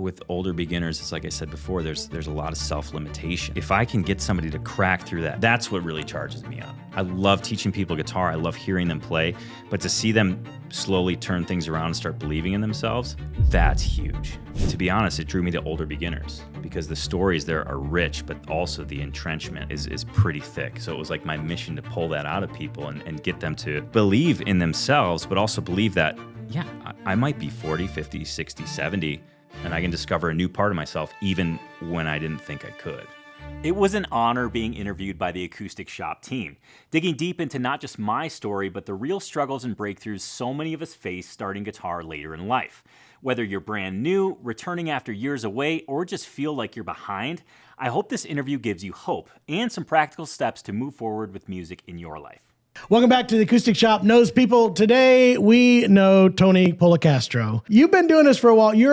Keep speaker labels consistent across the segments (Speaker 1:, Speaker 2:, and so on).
Speaker 1: with older beginners, it's like I said before, there's a lot of self-limitation. If I can get somebody to crack through that, that's what really charges me up. I love teaching people guitar. I love hearing them play, but to see them slowly turn things around and start believing in themselves, that's huge. To be honest, it drew me to older beginners because the stories there are rich, but also the entrenchment is pretty thick. So it was like my mission to pull that out of people and get them to believe in themselves, but also believe that, yeah, I might be 40, 50, 60, 70, and I can discover a new part of myself even when I didn't think I could.
Speaker 2: It was an honor being interviewed by the Acoustic Shop team, digging deep into not just my story, but the real struggles and breakthroughs so many of us face starting guitar later in life. Whether you're brand new, returning after years away, or just feel like you're behind, I hope this interview gives you hope and some practical steps to move forward with music in your life.
Speaker 3: Welcome back to the Acoustic Shop Knows People. Today, we know Tony Policastro. You've been doing this for a while. You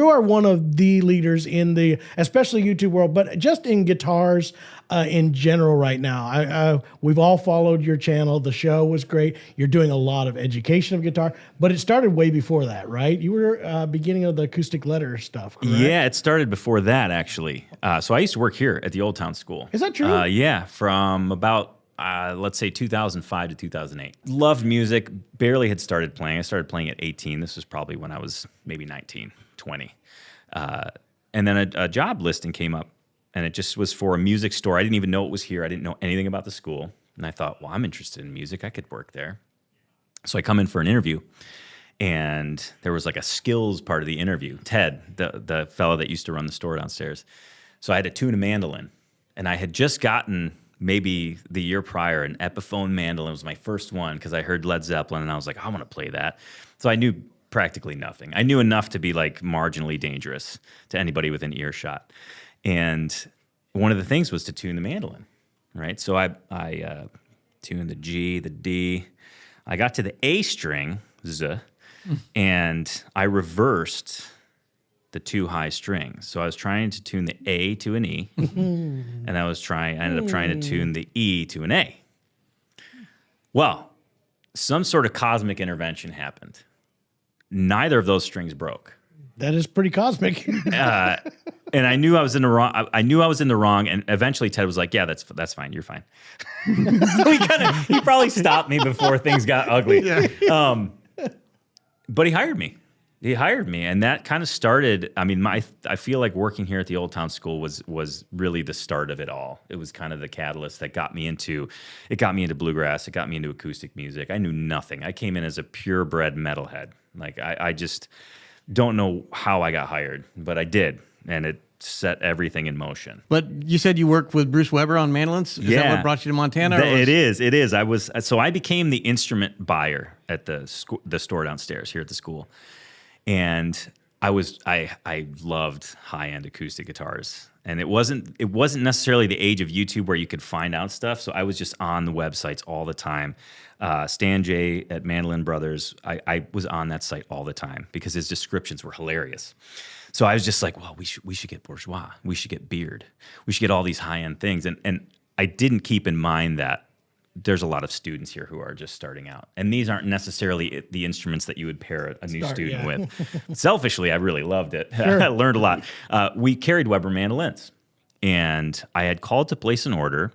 Speaker 3: are one of the leaders in the, especially YouTube world, but just in guitars in general right now. We've all followed your channel. The show was great. You're doing a lot of education of guitar, but it started way before that, right? You were beginning of the Acoustic Letter stuff, correct?
Speaker 1: Yeah, it started before that, actually. So I used to work here at the Old Town School.
Speaker 3: Is that true?
Speaker 1: Yeah, from about let's say 2005 to 2008. Loved music, barely had started playing. I started playing at 18. This was probably when I was maybe 19, 20. And then a job listing came up, and it just was for a music store. I didn't even know it was here. I didn't know anything about the school. And I thought, well, I'm interested in music. I could work there. So I come in for an interview, and there was like a skills part of the interview. Ted, the fellow that used to run the store downstairs. So I had to tune a mandolin, and I had just gotten maybe the year prior, an Epiphone mandolin was my first one because I heard Led Zeppelin and I was like, I want to play that. So I knew practically nothing. I knew enough to be like marginally dangerous to anybody within earshot. And one of the things was to tune the mandolin, right? So I tuned the G, the D. I got to the A string, Z, and I reversed the two high strings. So I was trying to tune the A to an E, and I ended up trying to tune the E to an A. Well, some sort of cosmic intervention happened. Neither of those strings broke.
Speaker 3: That is pretty cosmic.
Speaker 1: And I knew I was in the wrong. I knew I was in the wrong, and eventually Ted was like, "Yeah, that's fine. You're fine." So he probably stopped me before things got ugly. Yeah. But he hired me. And that kind of started. I mean, I feel like working here at the Old Town School was really the start of it all. It was kind of the catalyst that got me into bluegrass. It got me into acoustic music. I knew nothing. I came in as a purebred metalhead. Like I just don't know how I got hired, but I did, and it set everything in motion.
Speaker 4: But you said you worked with Bruce Weber on mandolins? Is that what brought you to Montana?
Speaker 1: It is. I became the instrument buyer at the store downstairs here at the school. And I loved high-end acoustic guitars. And it wasn't necessarily the age of YouTube where you could find out stuff. So I was just on the websites all the time. Stan J at Mandolin Brothers, I was on that site all the time because his descriptions were hilarious. So I was just like, well, we should get Bourgeois. We should get Beard. We should get all these high-end things. And I didn't keep in mind that there's a lot of students here who are just starting out. And these aren't necessarily the instruments that you would pair a new student with. Selfishly, I really loved it. Sure. I learned a lot. We carried Weber mandolins. And I had called to place an order.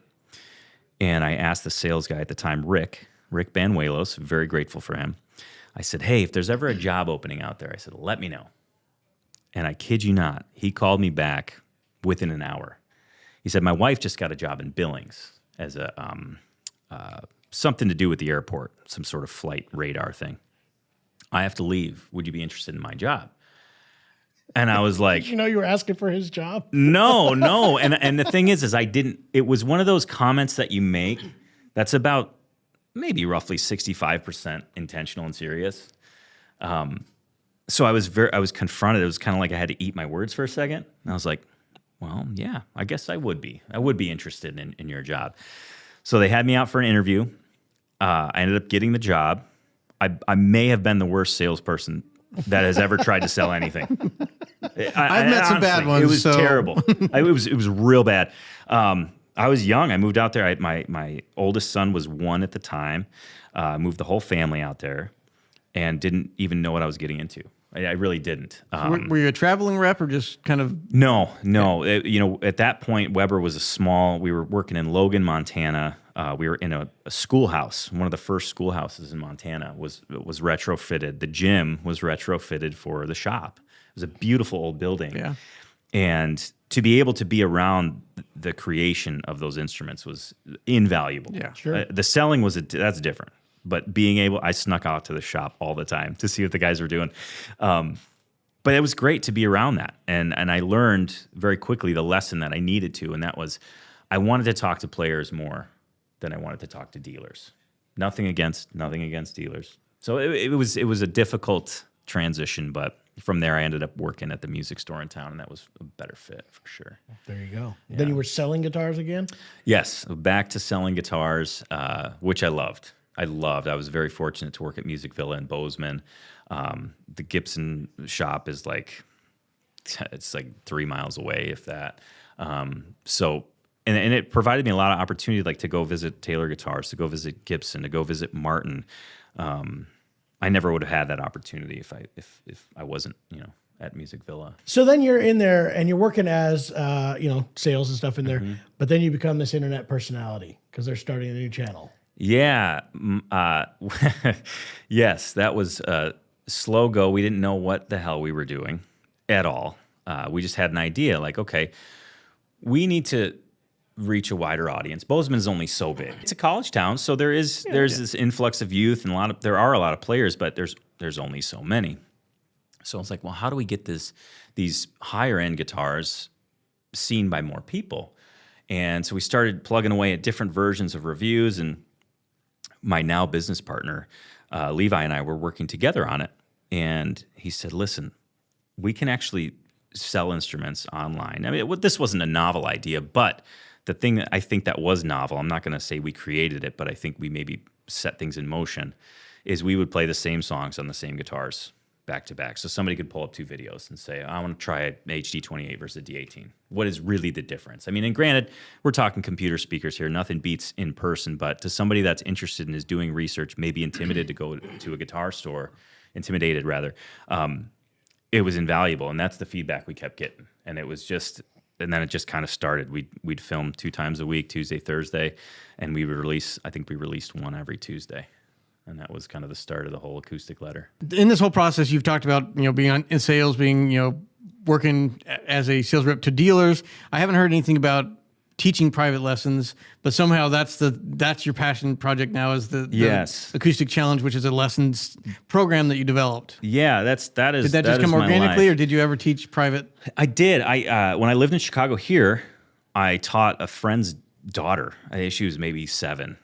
Speaker 1: And I asked the sales guy at the time, Rick Banuelos, very grateful for him. I said, hey, if there's ever a job opening out there, I said, let me know. And I kid you not, he called me back within an hour. He said, my wife just got a job in Billings as a something to do with the airport, some sort of flight radar thing. I have to leave. Would you be interested in my job? And I was like,
Speaker 3: did you know you were asking for his job?
Speaker 1: No. And the thing is I didn't, it was one of those comments that you make that's about maybe roughly 65% intentional and serious. So I was confronted. It was kind of like I had to eat my words for a second. And I was like, well, yeah, I guess I would be. I would be interested in your job. So they had me out for an interview. I ended up getting the job. I may have been the worst salesperson that has ever tried to sell anything.
Speaker 4: I've met some bad ones.
Speaker 1: It was terrible. It was real bad. I was young. I moved out there. My oldest son was 1 at the time. Moved the whole family out there and didn't even know what I was getting into. I really didn't.
Speaker 4: Were you a traveling rep or just kind of?
Speaker 1: No. At that point, Weber was we were working in Logan, Montana. We were in a schoolhouse. One of the first schoolhouses in Montana was retrofitted. The gym was retrofitted for the shop. It was a beautiful old building.
Speaker 4: Yeah.
Speaker 1: And to be able to be around the creation of those instruments was invaluable.
Speaker 4: Yeah,
Speaker 3: sure.
Speaker 1: The selling that's different. But I snuck out to the shop all the time to see what the guys were doing. But it was great to be around that. And I learned very quickly the lesson that I needed to, and that was I wanted to talk to players more than I wanted to talk to dealers. Nothing against dealers. So it was a difficult transition, but from there I ended up working at the music store in town, and that was a better fit for sure.
Speaker 3: There you go. Yeah. Then you were selling guitars again?
Speaker 1: Yes, back to selling guitars, which I loved. I was very fortunate to work at Music Villa in Bozeman. The Gibson shop is it's like 3 miles away, if that. And it provided me a lot of opportunity, to go visit Taylor Guitars, to go visit Gibson, to go visit Martin. I never would have had that opportunity if I wasn't, at Music Villa.
Speaker 3: So then you're in there and you're working as, sales and stuff in there, but then you become this internet personality because they're starting a new channel.
Speaker 1: Yeah. Yes, that was a slow go. We didn't know what the hell we were doing at all. We just had an idea okay, we need to reach a wider audience. Bozeman is only so big. It's a college town, so there's this influx of youth and there are a lot of players, but there's only so many. So it's well, how do we get these higher end guitars seen by more people? And so we started plugging away at different versions of reviews, and my now business partner, Levi, and I were working together on it. And he said, listen, we can actually sell instruments online. I mean, this wasn't a novel idea, but the thing that I think that was novel, I'm not going to say we created it, but I think we maybe set things in motion, is we would play the same songs on the same guitars back to back. So somebody could pull up 2 videos and say, I want to try an HD28 versus a D18. What is really the difference? I mean, and granted, we're talking computer speakers here. Nothing beats in person, but to somebody that's interested and is doing research, maybe intimidated to go to a guitar store, it was invaluable. And that's the feedback we kept getting. And then it just kind of started. We'd film 2 times a week, Tuesday, Thursday, and we released one every Tuesday. And that was kind of the start of the whole Acoustic Letter.
Speaker 4: In this whole process, you've talked about being in sales, being working as a sales rep to dealers. I haven't heard anything about teaching private lessons, but somehow that's your passion project now, is the
Speaker 1: Yes.
Speaker 4: Acoustic Challenge, which is a lessons program that you developed.
Speaker 1: Yeah, that is.
Speaker 4: Did that just come organically, or did you ever teach private?
Speaker 1: I did. When I lived in Chicago here, I taught a friend's daughter. She was maybe 7.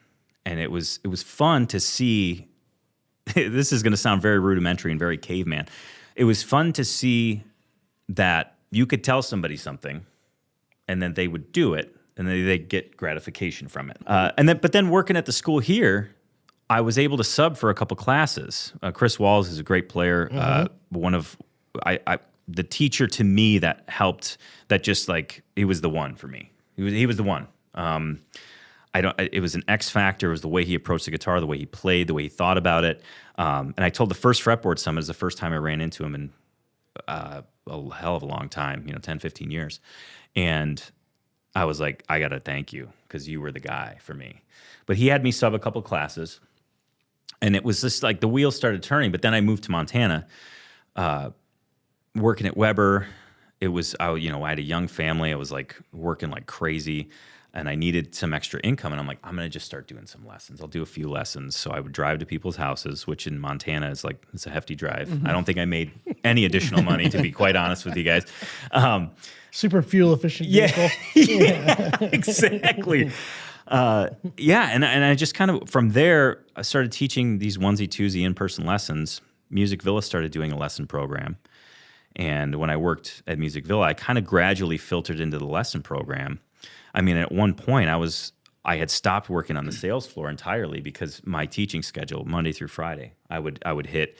Speaker 1: And it was fun to see. This is going to sound very rudimentary and very caveman. It was fun to see that you could tell somebody something, and then they would do it, and then they get gratification from it. But then working at the school here, I was able to sub for a couple classes. Chris Walls is a great player. The teacher to me that helped. That just he was the one for me. He was the one. It was an X factor. It was the way he approached the guitar, the way he played, the way he thought about it. And I told the first Fretboard Summit is the first time I ran into him in a hell of a long time, 10, 15 years. And I was like, I got to thank you because you were the guy for me. But he had me sub a couple classes, and it was just the wheels started turning. But then I moved to Montana, working at Weber. It was, I had a young family. I was working like crazy. And I needed some extra income, and I'm like, I'm going to just start doing some lessons. I'll do a few lessons. So I would drive to people's houses, which in Montana is it's a hefty drive. I don't think I made any additional money, to be quite honest with you guys.
Speaker 3: Super fuel efficient vehicle.
Speaker 1: Yeah, exactly. And I just kind of, from there, I started teaching these onesie, twosie in-person lessons. Music Villa started doing a lesson program. And when I worked at Music Villa, I kind of gradually filtered into the lesson program. I mean, at one point, I had stopped working on the sales floor entirely because my teaching schedule, Monday through Friday, I would hit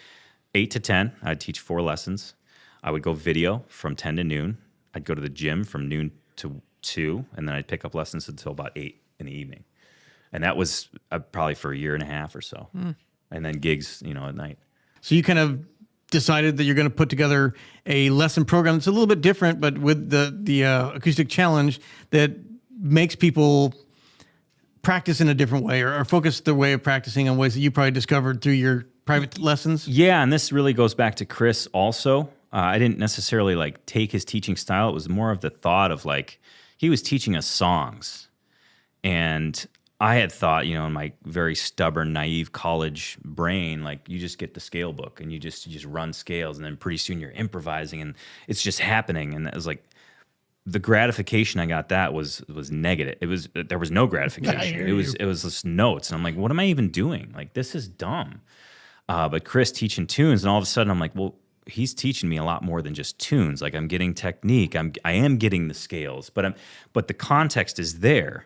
Speaker 1: 8 to 10. I'd teach 4 lessons. I would go video from 10 to noon. I'd go to the gym from noon to 2, and then I'd pick up lessons until about 8 in the evening. And that was probably for a year and a half or so. And then gigs, at night.
Speaker 4: So you kind of decided that you're going to put together a lesson program that's a little bit different, but with the acoustic challenge that makes people practice in a different way, or focus their way of practicing on ways that you probably discovered through your private lessons.
Speaker 1: Yeah, and this really goes back to Chris also. I didn't necessarily like take his teaching style. It was more of the thought of like, he was teaching us songs. And I had thought, you know, in my very stubborn, naive college brain, like you just get the scale book and you just run scales, and then pretty soon you're improvising and it's just happening. And it was like, the gratification I got that was negative. There was no gratification. It was just notes. And I'm like, what am I even doing? Like, this is dumb. But Chris teaching tunes, and all of a sudden I'm like, well, he's teaching me a lot more than just tunes. Like, I'm getting technique. I am getting the scales, but the context is there.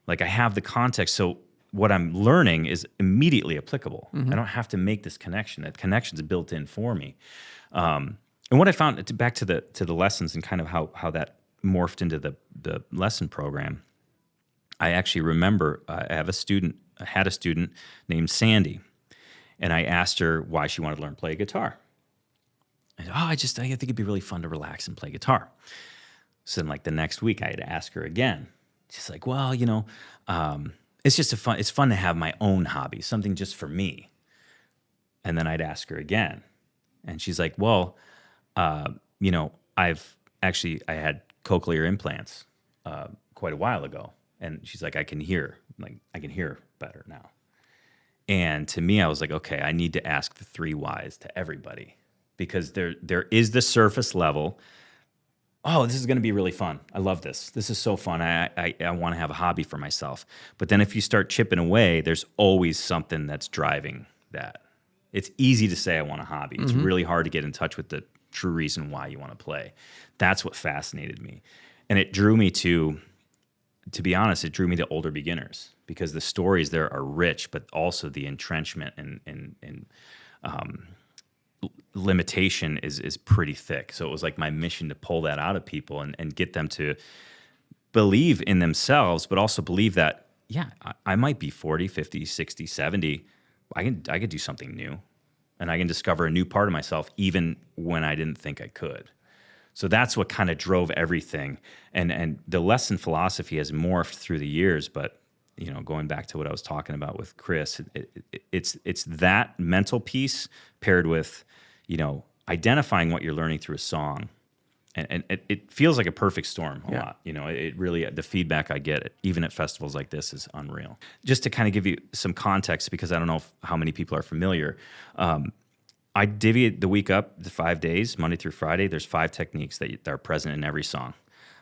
Speaker 1: Like, I have the context, so what I'm learning is immediately applicable.
Speaker 4: Mm-hmm.
Speaker 1: I don't have to make this connection. That connection's built in for me. And what I found, back to the lessons and kind of how that morphed into the lesson program, I actually remember I had a student named Sandy, and I asked her why she wanted to learn to play guitar. And, I think it'd be really fun to relax and play guitar. So then, like, the next week, I had to ask her again. She's like, well, you know, it's fun to have my own hobby, something just for me. And then I'd ask her again, and she's like, well, you know, I had cochlear implants quite a while ago, and she's like, I can hear better now. And to me, I was like, okay, I need to ask the 3 whys to everybody, because there is the surface level. Oh, this is going to be really fun. I love this. This is so fun. I want to have a hobby for myself. But then if you start chipping away, there's always something that's driving that. It's easy to say I want a hobby. It's really hard to get in touch with the true reason why you want to play. That's what fascinated me. And it drew me to be honest, it drew me to older beginners, because the stories there are rich, but also the entrenchment and limitation is pretty thick. So it was like my mission to pull that out of people and get them to believe in themselves, but also believe that, yeah, I might be 40, 50, 60, 70. I could do something new, and I can discover a new part of myself even when I didn't think I could. So that's what kind of drove everything. And the lesson philosophy has morphed through the years, but, you know, going back to what I was talking about with Chris, it's that mental piece paired with, you know, identifying what you're learning through a song. And it feels like a perfect storm a lot. You know, it really, the feedback I get, even at festivals like this, is unreal. Just to kind of give you some context, because I don't know how many people are familiar, I divvy the week up the 5 days, Monday through Friday. There's 5 techniques that are present in every song.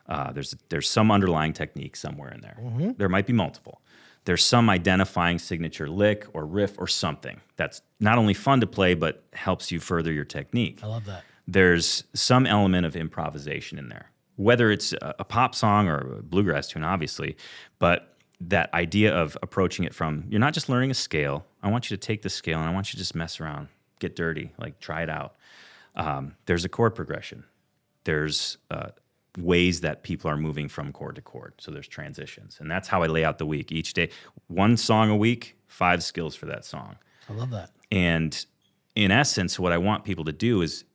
Speaker 1: There's some underlying technique somewhere in there. Mm-hmm. There might be multiple. There's some identifying signature lick or riff or something that's not only fun to play, but helps you further your technique.
Speaker 3: I love that.
Speaker 1: There's some element of improvisation in there, whether it's a pop song or a bluegrass tune, obviously, but that idea of approaching it from, you're not just learning a scale. I want you to take the scale and I want you to just mess around, get dirty, like try it out. There's a chord progression. There's ways that people are moving from chord to chord. So there's transitions. And that's how I lay out the week. Each day, 1 song a week, 5 skills for that song.
Speaker 3: I love that.
Speaker 1: And in essence, what I want people to do is,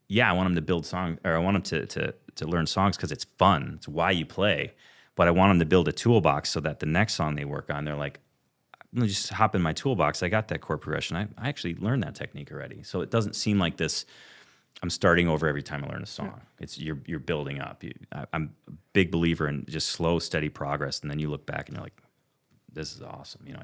Speaker 1: I want them to build songs, or I want them to learn songs because it's fun. It's why you play. But I want them to build a toolbox so that the next song they work on, they're like, let me just hop in my toolbox. I got that chord progression. I actually learned that technique already. So it doesn't seem like this, I'm starting over every time I learn a song. It's you're building up. I'm a big believer in just slow, steady progress. And then you look back and you're like, this is awesome. You know,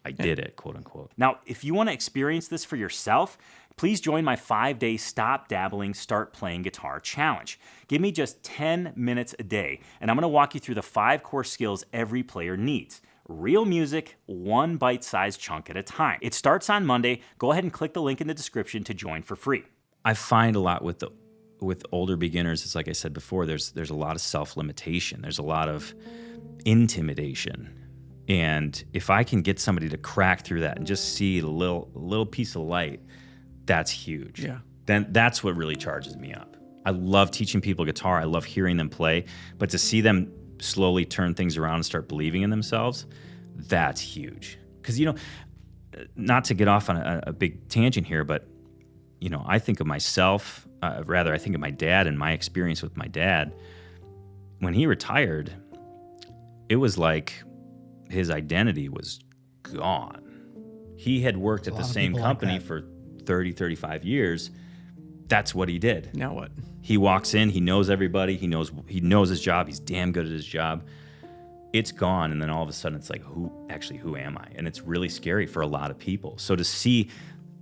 Speaker 1: I did it, quote unquote.
Speaker 2: Now, if you want to experience this for yourself, please join my 5-day Stop Dabbling, Start Playing Guitar challenge. Give me just 10 minutes a day, and I'm going to walk you through the 5 core skills every player needs. Real music, 1 bite-sized chunk at a time. It starts on Monday. Go ahead and click the link in the description to join for free.
Speaker 1: I find a lot with older beginners, it's like I said before, there's a lot of self-limitation. There's a lot of intimidation. And if I can get somebody to crack through that and just see a little piece of light, that's huge.
Speaker 4: Yeah.
Speaker 1: Then that's what really charges me up. I love teaching people guitar. I love hearing them play. But to see them slowly turn things around and start believing in themselves, that's huge. Because, you know, not to get off on a big tangent here, but, I think of myself, I think of my dad and my experience with my dad. When he retired, it was like his identity was gone. He had worked at the same company for 30, 35 years. That's what he did.
Speaker 4: Now what?
Speaker 1: He walks in, he knows everybody, he knows his job, he's damn good at his job. It's gone, and then all of a sudden it's like, who am I? And it's really scary for a lot of people. So to see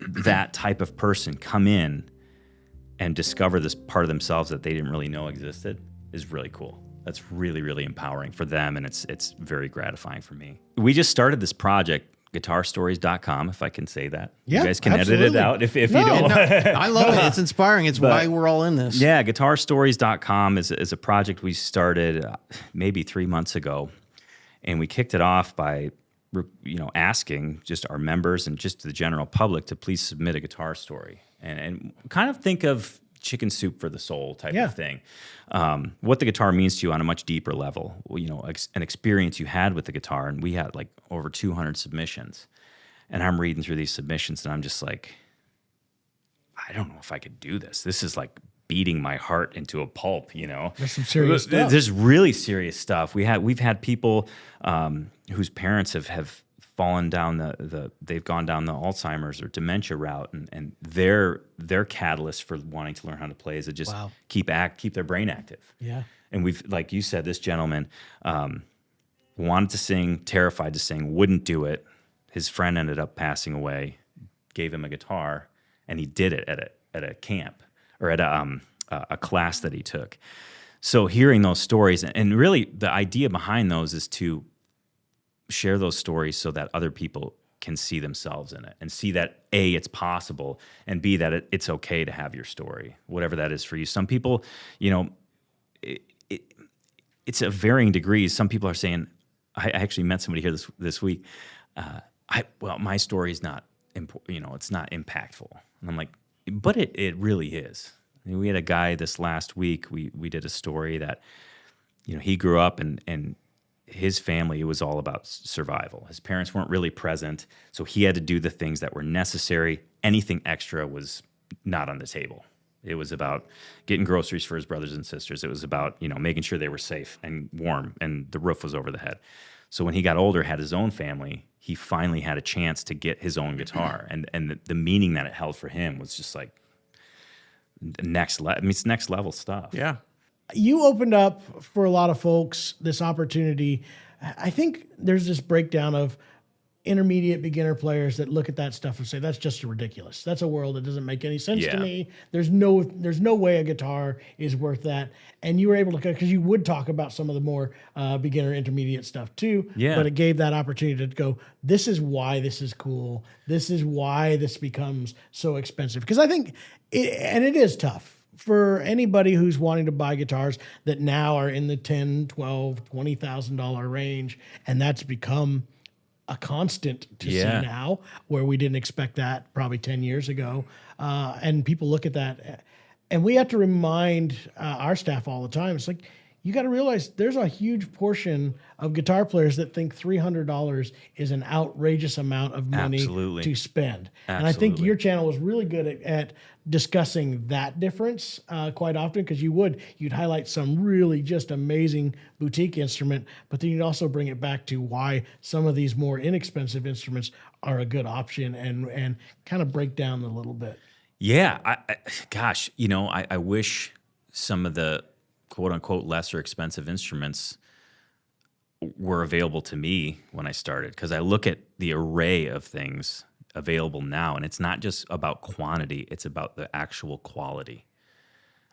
Speaker 1: that type of person come in and discover this part of themselves that they didn't really know existed is really cool. That's really, really empowering for them, and it's very gratifying for me. We just started this project, guitarstories.com, if I can say that.
Speaker 3: Yeah,
Speaker 1: you guys can
Speaker 3: absolutely.
Speaker 1: edit it out if you don't.
Speaker 4: No, I love it. It's inspiring. It's why we're all in this.
Speaker 1: Yeah, guitarstories.com is a project we started maybe 3 months ago, and we kicked it off by asking just our members and just the general public to please submit a guitar story and kind of think of chicken soup for the soul type of thing. What the guitar means to you on a much deeper level, an experience you had with the guitar. And we had like over 200 submissions. And I'm reading through these submissions and I'm just like, I don't know if I could do this. This is like beating my heart into a pulp,
Speaker 3: There's some serious stuff.
Speaker 1: There's really serious stuff. We've had people whose parents have fallen down they've gone down the Alzheimer's or dementia route, and their catalyst for wanting to learn how to play is to just keep their brain active.
Speaker 3: Yeah.
Speaker 1: And we've, like you said, this gentleman wanted to sing, terrified to sing, wouldn't do it. His friend ended up passing away, gave him a guitar, and he did it at a camp or at a class that he took. So hearing those stories, and really the idea behind those is to share those stories so that other people can see themselves in it and see that A, it's possible, and B, that it's okay to have your story, whatever that is for you. Some people, it's a varying degrees. Some people are saying, I actually met somebody here this week. My story is not, it's not impactful. And I'm like, but it really is. I mean, we had a guy this last week. We did a story that, he grew up and his family, it was all about survival. His parents weren't really present, so he had to do the things that were necessary. Anything extra was not on the table. It was about getting groceries for his brothers and sisters. It was about, making sure they were safe and warm and the roof was over the head. So when he got older, had his own family, he finally had a chance to get his own guitar. And the meaning that it held for him was just like it's next level stuff.
Speaker 4: Yeah.
Speaker 3: You opened up for a lot of folks this opportunity. I think there's this breakdown of intermediate beginner players that look at that stuff and say, that's just ridiculous. That's a world that doesn't make any sense to me. There's no way a guitar is worth that. And you were able to, because you would talk about some of the more beginner intermediate stuff too.
Speaker 1: Yeah.
Speaker 3: But it gave that opportunity to go, this is why this is cool. This is why this becomes so expensive. Because I think, it is tough for anybody who's wanting to buy guitars that now are in the $10,000, $12,000, $20,000 range. And that's become a constant to see now, where we didn't expect that probably 10 years ago. And people look at that, and we have to remind our staff all the time. It's like, you got to realize there's a huge portion of guitar players that think $300 is an outrageous amount of money to spend. And I think your channel was really good at discussing that difference quite often, because you'd highlight some really just amazing boutique instrument, but then you'd also bring it back to why some of these more inexpensive instruments are a good option, and kind of break down a little bit.
Speaker 1: Yeah, I wish some of the quote unquote lesser expensive instruments were available to me when I started, because I look at the array of things available now, and it's not just about quantity, it's about the actual quality.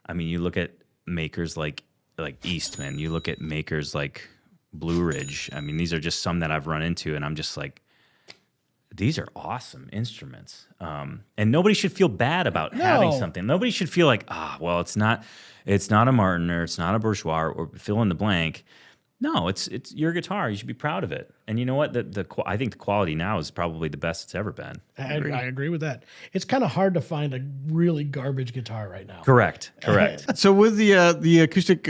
Speaker 1: I mean, you look at makers like Eastman, you look at makers like Blue Ridge. I mean, these are just some that I've run into, and I'm just like, these are awesome instruments. And nobody should feel bad about having something. Nobody should feel like, it's not a Martin, or it's not a Bourgeois, or fill in the blank. No, it's your guitar. You should be proud of it. And you know what? I think the quality now is probably the best it's ever been.
Speaker 3: I agree with that. It's kind of hard to find a really garbage guitar right now.
Speaker 1: Correct.
Speaker 4: So with the acoustic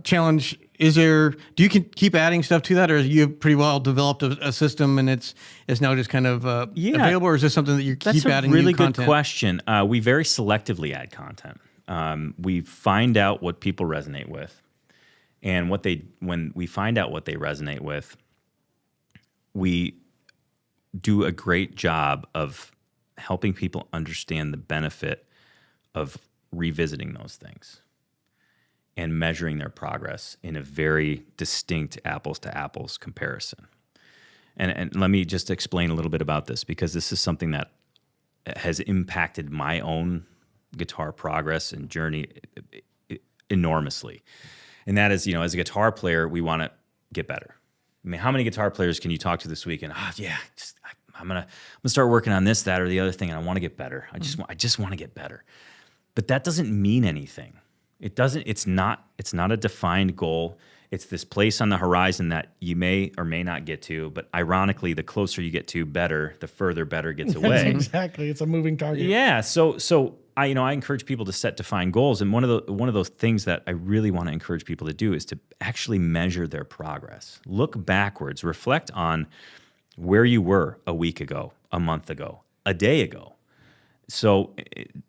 Speaker 4: challenge, do you keep adding stuff to that, or you pretty well developed a system and it's now just kind of available, or is this something that you keep adding new content?
Speaker 1: That's a really good question. We very selectively add content. We find out what people resonate with, and when we find out what they resonate with, we do a great job of helping people understand the benefit of revisiting those things and measuring their progress in a very distinct apples to apples comparison. And let me just explain a little bit about this, because this is something that has impacted my own guitar progress and journey enormously. And that is, as a guitar player, we want to get better. I mean, how many guitar players can you talk to this week and, I'm gonna start working on this, that, or the other thing, and I want to get better. I just want to get better. But that doesn't mean anything. It doesn't. It's not a defined goal. It's this place on the horizon that you may or may not get to. But ironically, the closer you get to better, the further better gets away.
Speaker 3: Exactly. It's a moving target.
Speaker 1: Yeah. So I encourage people to set defined goals, and one of those things that I really want to encourage people to do is to actually measure their progress. Look backwards. Reflect on where you were a week ago, a month ago, a day ago. So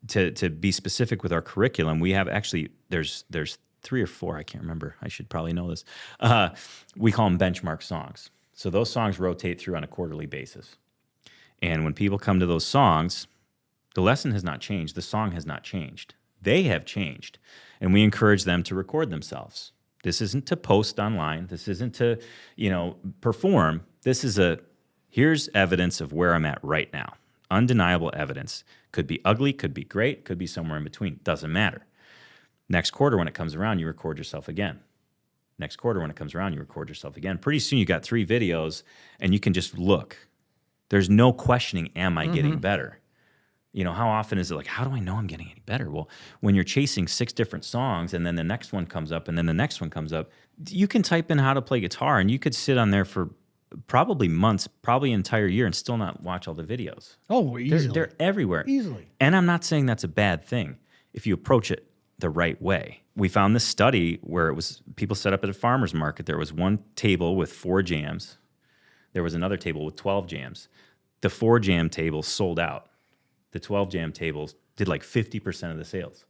Speaker 1: to be specific with our curriculum, we have actually, there's 3 or 4, I can't remember. I should probably know this. We call them benchmark songs. So those songs rotate through on a quarterly basis. And when people come to those songs, the lesson has not changed. The song has not changed. They have changed. And we encourage them to record themselves. This isn't to post online. This isn't to, perform. This is here's evidence of where I'm at right now. Undeniable evidence. Could be ugly, could be great, could be somewhere in between. Doesn't matter. Next quarter, when it comes around, you record yourself again. Next quarter, when it comes around, you record yourself again. Pretty soon, you got 3 videos, and you can just look. There's no questioning, am I getting better? How often is it like, how do I know I'm getting any better? Well, when you're chasing 6 different songs, and then the next one comes up, and then the next one comes up, you can type in how to play guitar, and you could sit on there for probably months, probably an entire year, and still not watch all the videos.
Speaker 3: Oh, easily.
Speaker 1: They're everywhere.
Speaker 3: Easily.
Speaker 1: And I'm not saying that's a bad thing if you approach it the right way. We found this study where it was people set up at a farmer's market. There was one table with 4 jams. There was another table with 12 jams. The 4 jam tables sold out. The 12 jam tables did like 50% of the sales.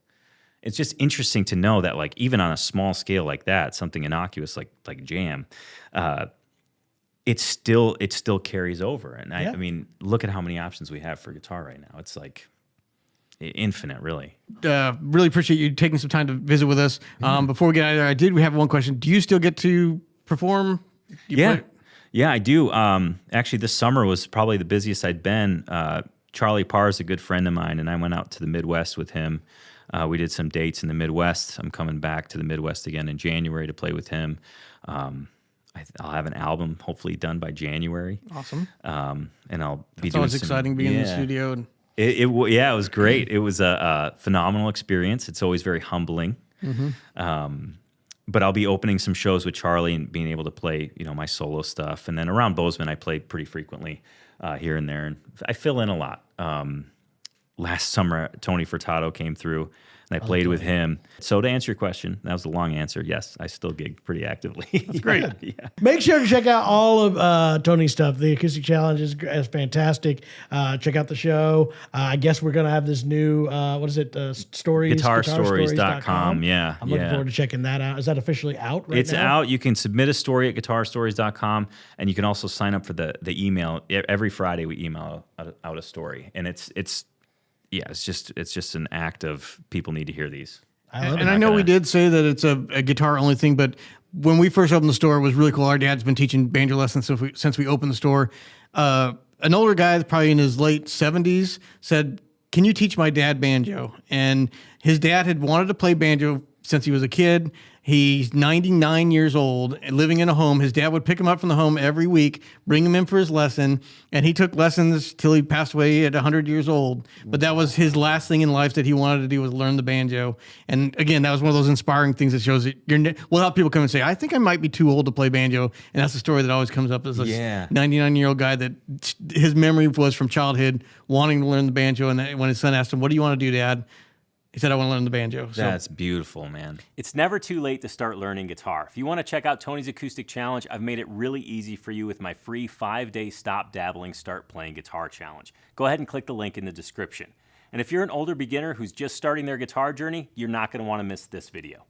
Speaker 1: It's just interesting to know that, like, even on a small scale like that, something innocuous like jam, it still carries over. And I mean, look at how many options we have for guitar right now. It's like infinite, really.
Speaker 4: Really appreciate you taking some time to visit with us. Before we get out of there, we have one question. Do you still get to perform?
Speaker 1: Yeah, I do. Actually, this summer was probably the busiest I'd been. Charlie Parr is a good friend of mine, and I went out to the Midwest with him. We did some dates in the Midwest. I'm coming back to the Midwest again in January to play with him. I'll have an album hopefully done by January.
Speaker 4: Awesome.
Speaker 1: And I'll be
Speaker 4: It's
Speaker 1: doing
Speaker 4: always exciting being in the studio. And
Speaker 1: it was great. It was a phenomenal experience. It's always very humbling. But I'll be opening some shows with Charlie and being able to play, my solo stuff. And then around Bozeman, I play pretty frequently here and there. And I fill in a lot. Last summer, Tony Furtado came through, and I played with him. So to answer your question, that was a long answer. Yes, I still gig pretty actively. That's
Speaker 4: great.
Speaker 3: Yeah. Make sure to check out all of Tony's stuff. The Acoustic Challenge is fantastic. Check out the show. I guess we're going to have this new, stories?
Speaker 1: GuitarStories.com. Yeah.
Speaker 3: I'm looking forward to checking that out. Is that officially out right now?
Speaker 1: It's out. You can submit a story at GuitarStories.com, and you can also sign up for the email. Every Friday we email out a story, and it's just an act of people need to hear these.
Speaker 4: I know we did say that it's a guitar only thing, but when we first opened the store, it was really cool. Our dad's been teaching banjo lessons since we opened the store. An older guy, probably in his late 70s, said, "Can you teach my dad banjo?" And his dad had wanted to play banjo since he was a kid. He's 99 years old and living in a home. His dad would pick him up from the home every week, bring him in for his lesson, and he took lessons till he passed away at 100 years old. But that was his last thing in life that he wanted to do, was learn the banjo. And again, that was one of those inspiring things that shows that we'll have people come and say, "I think I might be too old to play banjo." And that's the story that always comes up, as this 99-year-old guy that his memory was from childhood wanting to learn the banjo. And when his son asked him, "What do you want to do, Dad?" He said, I want to learn the banjo. So
Speaker 1: That's beautiful, man.
Speaker 2: It's never too late to start learning guitar. If you want to check out Tony's Acoustic Challenge, I've made it really easy for you with my free 5-day Stop Dabbling, Start Playing Guitar Challenge. Go ahead and click the link in the description. And if you're an older beginner who's just starting their guitar journey, you're not going to want to miss this video.